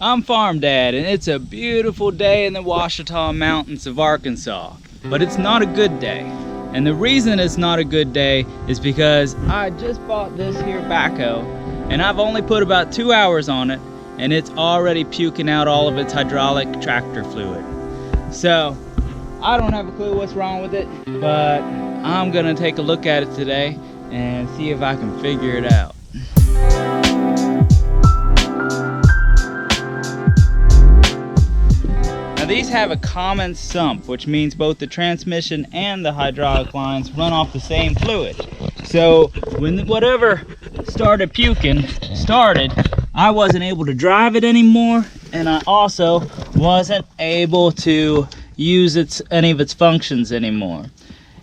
I'm Farm Dad, and it's a beautiful day in the Ouachita Mountains of Arkansas. But it's not a good day. And the reason it's not a good day is because I just bought this here backhoe, and I've only put about 2 hours on it, and it's already puking out all of its hydraulic tractor fluid. So, I don't have a clue what's wrong with it, but I'm gonna take a look at it today and see if I can figure it out. Now these have a common sump, which means both the transmission and the hydraulic lines run off the same fluid. So when whatever started puking started, I wasn't able to drive it anymore, and I also wasn't able to use any of its functions anymore.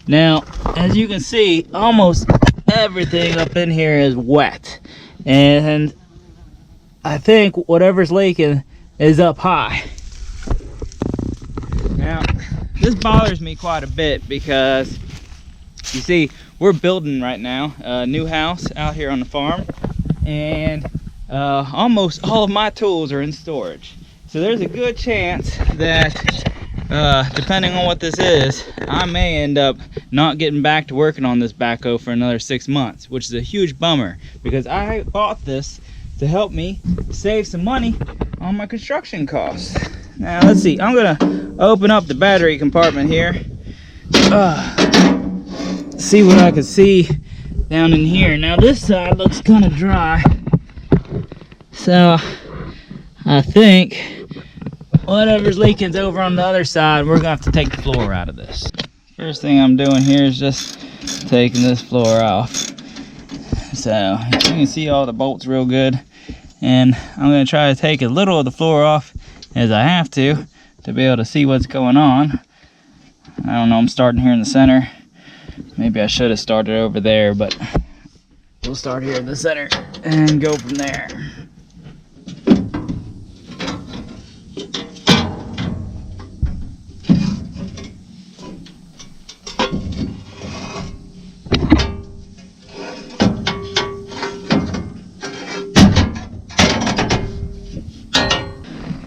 Now, as you can see, almost everything up in here is wet, and I think whatever's leaking is up high. Now, this bothers me quite a bit because, you see, we're building right now a new house out here on the farm, and almost all of my tools are in storage. So there's a good chance that, depending on what this is, I may end up not getting back to working on this backhoe for another 6 months, which is a huge bummer because I bought this to help me save some money on my construction costs. Now let's see, I'm gonna open up the battery compartment here, see what I can see down in here. Now this side looks kind of dry, so I think whatever's leaking's over on the other side. We're gonna have to take the floor out of this. First thing I'm doing here is just taking this floor off. So you can see all the bolts real good, and I'm gonna try to take a little of the floor off as I have to be able to see what's going on. I don't know, I'm starting here in the center. Maybe I should have started over there, but we'll start here in the center and go from there.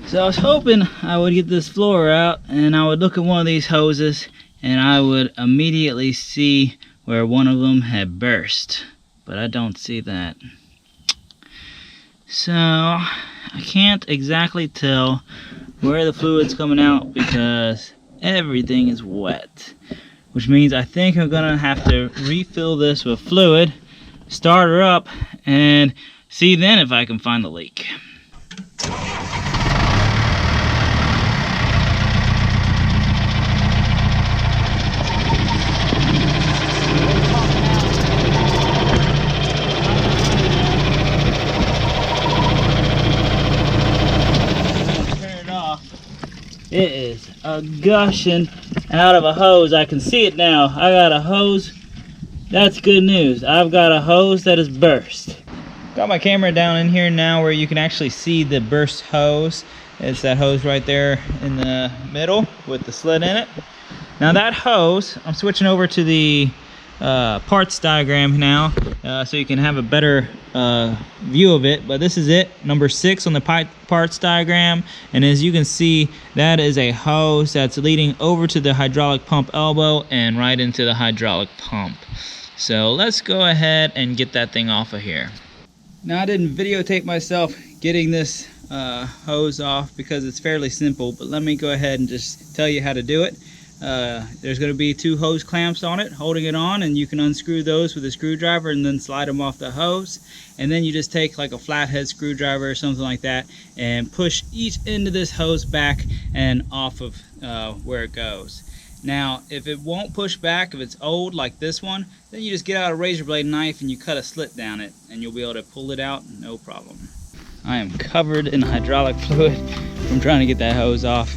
So I was hoping I would get this floor out and I would look at one of these hoses and I would immediately see where one of them had burst, but I don't see that. So I can't exactly tell where the fluid's coming out because everything is wet, which means I think I'm gonna have to refill this with fluid, start her up, and see then if I can find the leak. It is gushing out of a hose. I can see it now. I got a hose. That's good news. I've got a hose that is burst. Got my camera down in here now where you can actually see the burst hose. It's that hose right there in the middle with the slit in it. Now that hose, I'm switching over to the parts diagram now, so you can have a better view of it. But this is it, number 6 on the parts diagram, and as you can see, that is a hose that's leading over to the hydraulic pump elbow and right into the hydraulic pump. So let's go ahead and get that thing off of here. Now I didn't videotape myself getting this hose off because it's fairly simple, but let me go ahead and just tell you how to do it. There's going to be 2 hose clamps on it holding it on, and you can unscrew those with a screwdriver and then slide them off the hose, and then you just take like a flathead screwdriver or something like that and push each end of this hose back and off of where it goes. Now if it won't push back, if it's old like this one, then you just get out a razor blade knife and you cut a slit down it and you'll be able to pull it out, no problem. I am covered in hydraulic fluid from trying to get that hose off,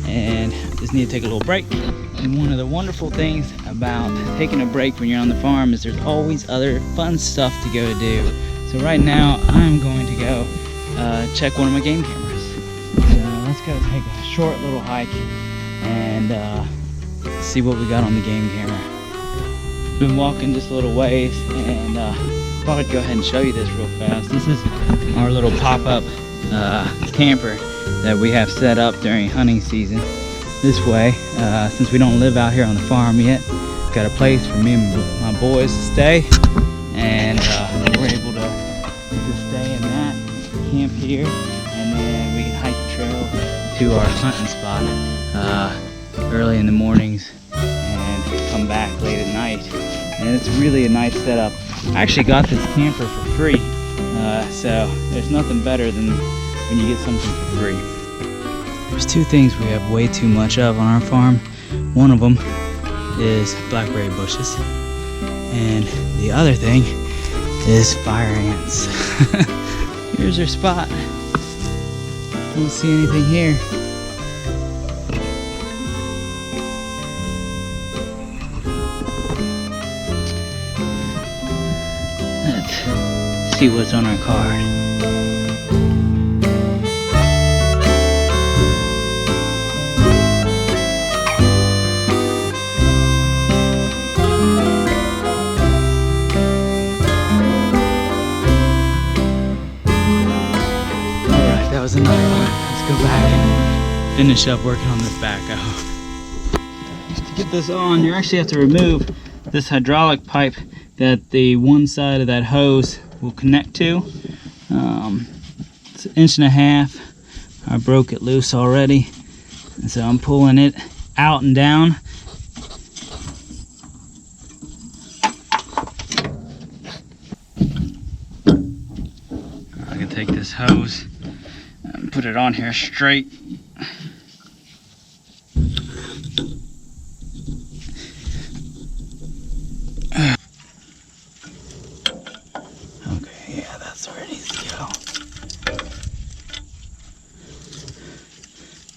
and just need to take a little break. And one of the wonderful things about taking a break when you're on the farm is there's always other fun stuff to go to do. So right now I'm going to go check one of my game cameras. So let's go take a short little hike and see what we got on the game camera. Been walking just a little ways, and thought I'd go ahead and show you this real fast. This is our little pop-up camper that we have set up during hunting season. This way, since we don't live out here on the farm yet, got a place for me and my boys to stay, and we're able to stay in that, camp here, and then we can hike the trail to our hunting spot early in the mornings and come back late at night. And it's really a nice setup. I actually got this camper for free, so there's nothing better than when you get something for free. There's two things we have way too much of on our farm. One of them is blackberry bushes, and the other thing is fire ants. Here's our spot. Don't see anything here. Let's see what's on our card. Alright, that was another one. Let's go back and finish up working on this backhoe. To get this on, you actually have to remove this hydraulic pipe that the one side of that hose will connect to. It's 1.5 inches. I broke it loose already, and so I'm pulling it out and down. I can take this hose and put it on here straight. Okay, yeah, that's where it needs to go.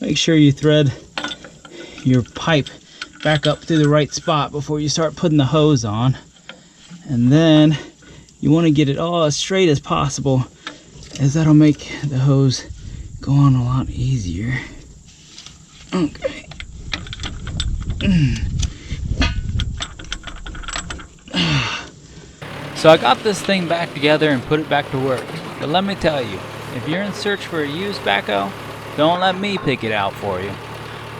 Make sure you thread your pipe back up to the right spot before you start putting the hose on. And then you want to get it all as straight as possible, as that'll make the hose go on a lot easier. Okay. So I got this thing back together and put it back to work. But let me tell you, if you're in search for a used backhoe, don't let me pick it out for you.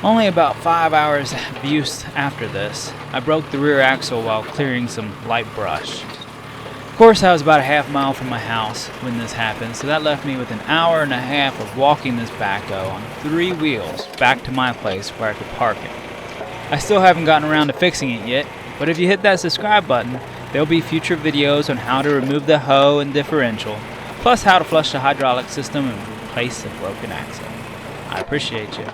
Only about 5 hours of use after this, I broke the rear axle while clearing some light brush. Of course, I was about a half mile from my house when this happened, so that left me with 1.5 hours of walking this backhoe on 3 wheels back to my place where I could park it. I still haven't gotten around to fixing it yet, but if you hit that subscribe button, there'll be future videos on how to remove the hoe and differential, plus how to flush the hydraulic system and replace the broken axle. I appreciate you.